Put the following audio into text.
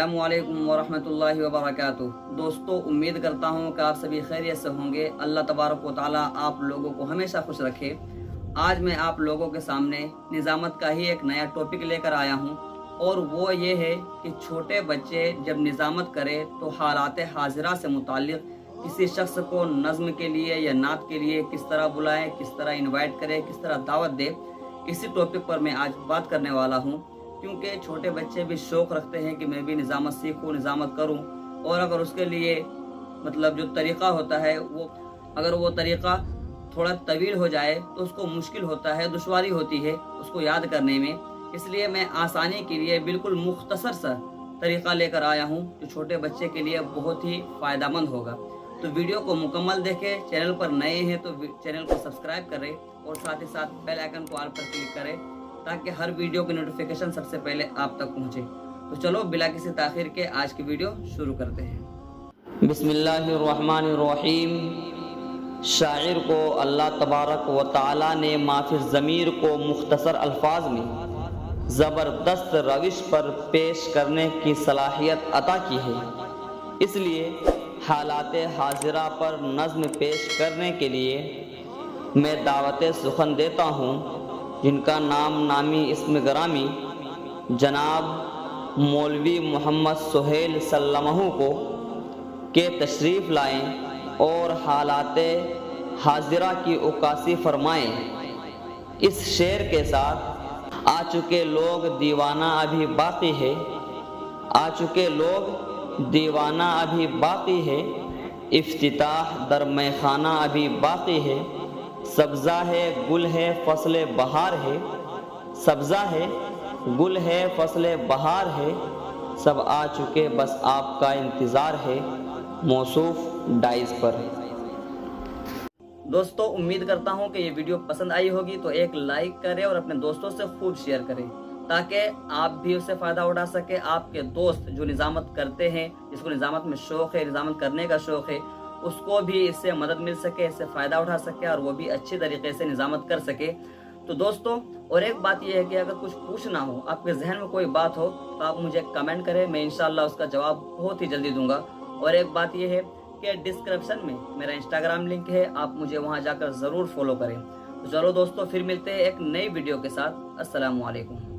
अस्सलामु अलैकुम वरहमतुल्लाहि वबरकातुह। दोस्तों, उम्मीद करता हूँ कि आप सभी खैरियत से होंगे। अल्लाह तबारक व तआला आप लोगों को हमेशा खुश रखे। आज मैं आप लोगों के सामने निज़ामत का ही एक नया टॉपिक लेकर आया हूँ, और वो ये है कि छोटे बच्चे जब निज़ामत करें तो हालात हाजिरा से मुताल्लिक़ किसी शख्स को नज़्म के लिए या नात के लिए किस तरह बुलाएं, किस तरह इनवाइट करें, किस तरह दावत दें, इसी टॉपिक पर मैं आज बात करने वाला हूँ। क्योंकि छोटे बच्चे भी शौक़ रखते हैं कि मैं भी निज़ामत सीखूँ, निज़ामत करूँ, और अगर उसके लिए जो तरीक़ा होता है अगर वो तरीक़ा थोड़ा तवील हो जाए तो उसको मुश्किल होता है, दुश्वारी होती है उसको याद करने में। इसलिए मैं आसानी के लिए बिल्कुल मुख्तसर सा तरीक़ा लेकर आया हूँ जो छोटे बच्चे के लिए बहुत ही फ़ायदेमंद होगा। तो वीडियो को मुकम्मल देखें। चैनल पर नए हैं तो चैनल को सब्सक्राइब करें और साथ ही साथ बेल आइकन को ऑल पर क्लिक करें ताकि हर वीडियो की नोटिफिकेशन सबसे पहले आप तक पहुंचे। तो चलो बिला किसी ताख़ीर के आज की वीडियो शुरू करते हैं। बिस्मिल्लाहिर्रहमानिर्रहीम। शायर को अल्लाह तबारक व तआला ने माफी ज़मीर को मुख्तसर अल्फाज में ज़बरदस्त रविश पर पेश करने की सलाहियत अता की है। इसलिए हालात हाजिरा पर नज़्म पेश करने के लिए मैं दावत सुखन देता हूँ, जिनका नाम नामी इस्म ग्रामी जनाब मौलवी मोहम्मद सुहेल सल्लमहू को के तशरीफ़ लाएं और हालात हाजिरा की उकासी फरमाएं। इस शेर के साथ आ चुके लोग दीवाना अभी बाकी है, आ चुके लोग दीवाना अभी बाकी है, इफ्तिताह दर मैखाना अभी बाकी है, सब्ज़ा है गुल है फसले बहार है, सब्ज़ा है गुल है फसले बहार है, सब आ चुके बस आपका इंतज़ार है, मौसूफ डाइस पर। दोस्तों, उम्मीद करता हूँ कि ये वीडियो पसंद आई होगी, तो एक लाइक करें और अपने दोस्तों से खूब शेयर करें ताकि आप भी उससे फ़ायदा उठा सके। आपके दोस्त जो निज़ामत करते हैं, जिसको निज़ामत में शौक़ है, निज़ामत करने का शौक़ है, उसको भी इससे मदद मिल सके, इससे फ़ायदा उठा सके और वो भी अच्छी तरीके से निज़ामत कर सके। तो दोस्तों, और एक बात यह है कि अगर कुछ पूछना हो, आपके जहन में कोई बात हो, तो आप मुझे कमेंट करें, मैं इंशाअल्लाह उसका जवाब बहुत ही जल्दी दूंगा। और एक बात यह है कि डिस्क्रिप्शन में मेरा इंस्टाग्राम लिंक है, आप मुझे वहाँ जाकर ज़रूर फॉलो करें। तो चलो दोस्तों, फिर मिलते हैं एक नई वीडियो के साथ। अस्सलामु अलैकुम।